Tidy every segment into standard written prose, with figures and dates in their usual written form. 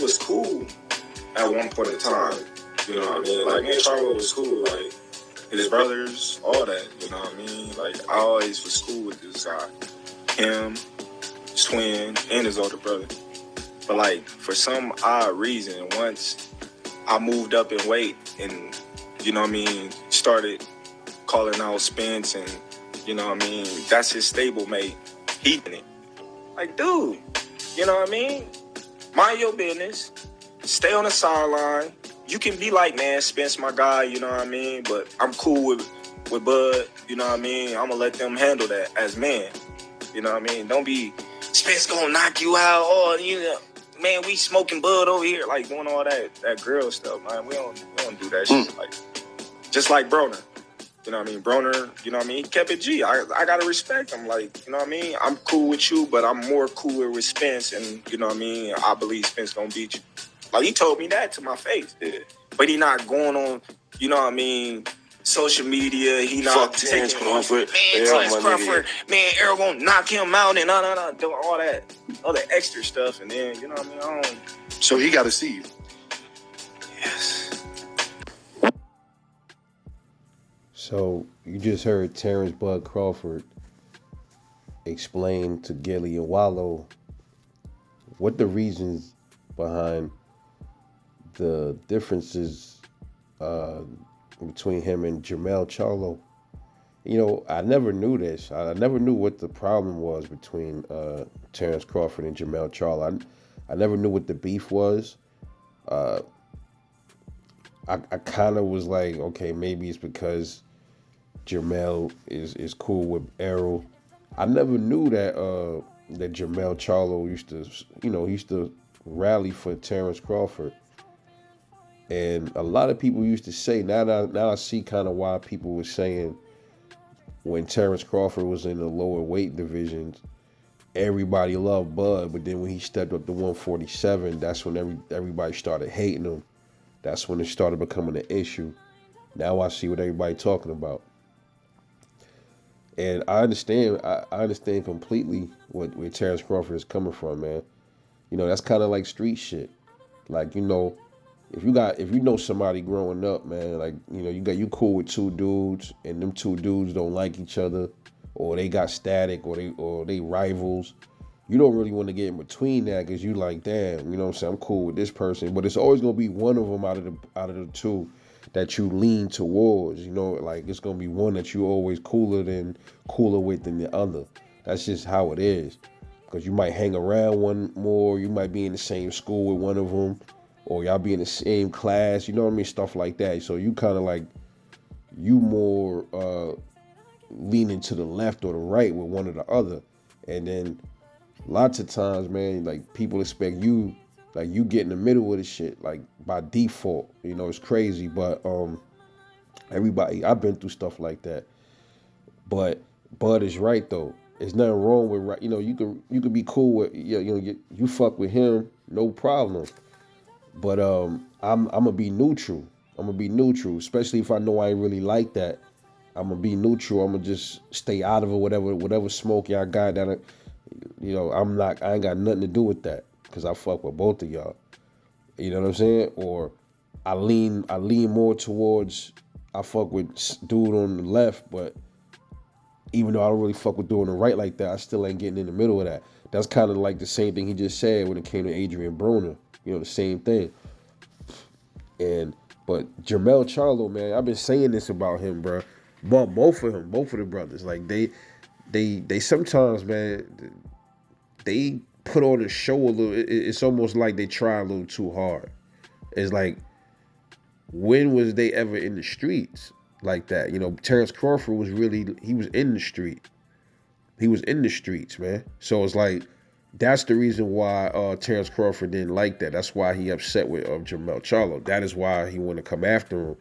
was cool at one point in time. You know what I mean? Like, me and Charlo was cool. Like, his brothers, all that. You know what I mean? Like, I always was cool with this guy. Him, his twin, and his older brother. But, like, for some odd reason, once I moved up in weight and, you know what I mean, started calling out Spence and, you know what I mean, that's his stablemate. He did it. Like, dude, you know what I mean? Mind your business. Stay on the sideline. You can be like, man, Spence my guy, you know what I mean? But I'm cool with Bud, you know what I mean? I'm going to let them handle that as men. You know what I mean? Don't be, Spence going to knock you out. Oh, you know, man, we smoking Bud over here. Like, doing all that girl stuff, man. We don't do that shit. Like, just like Broner. You know what I mean? Broner, you know what I mean? He kept it G. I got to respect him. Like, you know what I mean? I'm cool with you, but I'm more cooler with Spence. And, you know what I mean? I believe Spence going to beat you. Like, he told me that to my face. Yeah. But he not going on, you know what I mean, social media. He not Terence Crawford. Man, Terence Crawford. Man, Errol gonna knock him out and doing all that other extra stuff. And then, you know what I mean? So he got to see you. Yes. So you just heard Terence Bud Crawford explain to Gilly and Wallow what the reasons behind the differences between him and Jermell Charlo. You know, I never knew this. I never knew what the problem was between Terence Crawford and Jermell Charlo. I never knew what the beef was. I kind of was like, okay, maybe it's because Jermell is cool with Errol. I never knew that that Jermell Charlo used to rally for Terence Crawford. And a lot of people used to say, now I see kind of why people were saying when Terence Crawford was in the lower weight divisions, everybody loved Bud, but then when he stepped up to 147, that's when everybody started hating him. That's when it started becoming an issue. Now I see what everybody's talking about. And I understand completely where Terence Crawford is coming from, man. You know, that's kind of like street shit. Like, you know, if you know somebody growing up, man, like, you know, you cool with two dudes and them two dudes don't like each other, or they got static, or they rivals, you don't really want to get in between that because you like, damn, you know what I'm saying, I'm cool with this person, but it's always gonna be one of them out of the two that you lean towards, you know, like it's gonna be one that you always cooler with than the other. That's just how it is, because you might hang around one more, you might be in the same school with one of them, or y'all be in the same class, you know what I mean, stuff like that. So you kind of like, you more leaning to the left or the right with one or the other. And then lots of times, man, like people expect you, like you get in the middle of the shit, like by default, you know, it's crazy. But everybody, I've been through stuff like that. But Bud is right though. There's nothing wrong with, right, you know, you could be cool with, you fuck with him, no problem. But I'm gonna be neutral. I'm gonna be neutral, especially if I know I ain't really like that. I'm gonna be neutral. I'm gonna just stay out of it. Whatever smoke y'all got down, you know, I ain't got nothing to do with that because I fuck with both of y'all. You know what I'm saying? Or I lean more towards, I fuck with dude on the left, but even though I don't really fuck with dude on the right like that, I still ain't getting in the middle of that. That's kind of like the same thing he just said when it came to Adrian Broner. You know, the same thing. But Jermell Charlo, man, I've been saying this about him, bro. But both of the brothers, like they sometimes, man, they put on a show a little. It's almost like they try a little too hard. It's like, when was they ever in the streets like that? You know, Terence Crawford was in the street. He was in the streets, man. So it's like, that's the reason why Terence Crawford didn't like that. That's why he upset with Jermell Charlo. That is why he wanted to come after him,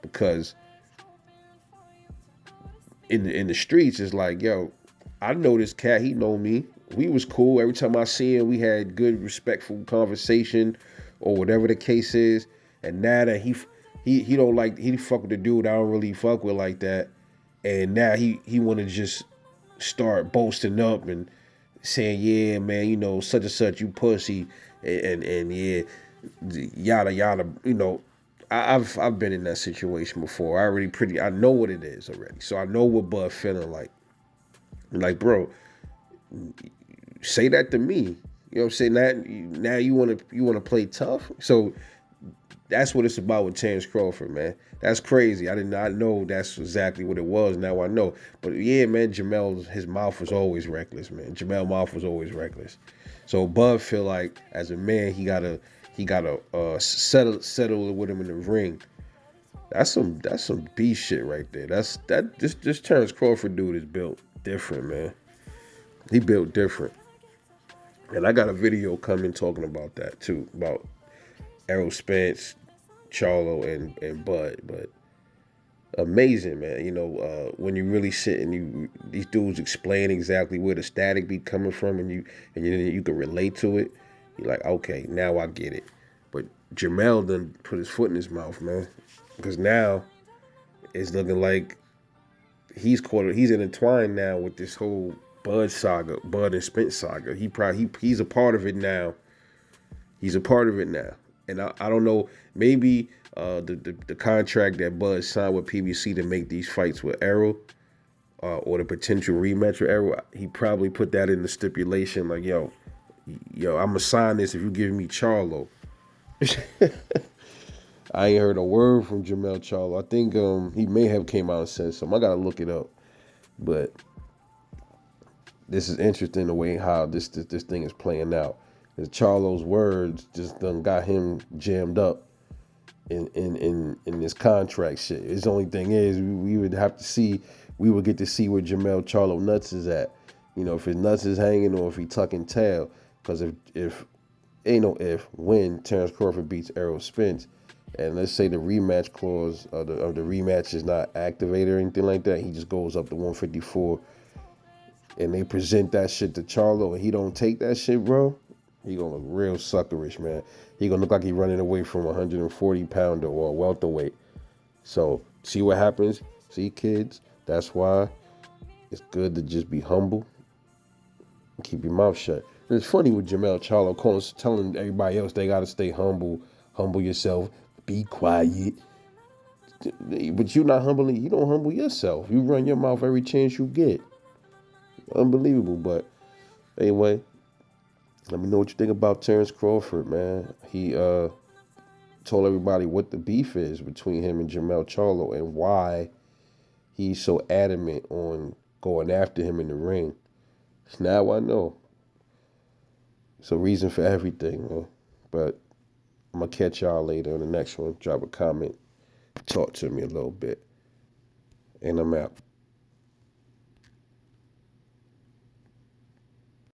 because in the streets, it's like, yo, I know this cat. He know me. We was cool. Every time I see him, we had good, respectful conversation, or whatever the case is. And now that he don't like, he fuck with the dude I don't really fuck with like that, and now he want to just start boasting up and saying, yeah, man, you know, such and such, you pussy. and yeah, yada yada. You know, I've been in that situation before. I know what it is already. So I know what Bud feeling like. Like, bro, say that to me. You know what I'm saying? Now you wanna play tough. So that's what it's about with Terence Crawford, man. That's crazy. I did not know that's exactly what it was. Now I know. But yeah, man, his mouth was always reckless, man. Jermell mouth was always reckless. So Bud feel like as a man he gotta settle with him in the ring. That's some beast shit right there. This Terence Crawford dude is built different, man. He built different. And I got a video coming talking about that too, about Errol Spence, Charlo, and Bud. But amazing, man. You know, when you really sit and these dudes explain exactly where the static be coming from, and you can relate to it. You're like, okay, now I get it. But Jermell done put his foot in his mouth, man, because now it's looking like he's intertwined now with this whole Bud and Spence saga. He's a part of it now. He's a part of it now. And I don't know, maybe the contract that Bud signed with PBC to make these fights with Errol, or the potential rematch with Errol, he probably put that in the stipulation, like, yo, I'm gonna sign this if you give me Charlo. I ain't heard a word from Jermell Charlo. I think he may have came out and said something. I gotta look it up. But this is interesting the way how this thing is playing out. Because Charlo's words just done got him jammed up in this contract shit. His only thing is we would get to see where Jermell Charlo nuts is at. You know, if his nuts is hanging or if he tucking tail. Because if ain't no if when Terence Crawford beats Errol Spence, and let's say the rematch clause of the rematch is not activated or anything like that, he just goes up to 154, and they present that shit to Charlo, and he don't take that shit, bro, he gonna look real suckerish, man. He gonna look like he running away from a 140-pounder or a welterweight. So see what happens. See, kids, that's why it's good to just be humble and keep your mouth shut. And it's funny with Jermell Charlo telling everybody else they gotta stay humble yourself, be quiet. But you don't humble yourself. You run your mouth every chance you get. Unbelievable. But anyway, let me know what you think about Terence Crawford, man. He told everybody what the beef is between him and Jermell Charlo and why he's so adamant on going after him in the ring. So now I know. It's a reason for everything, man. But I'm going to catch y'all later on the next one. Drop a comment. Talk to me a little bit. And I'm out.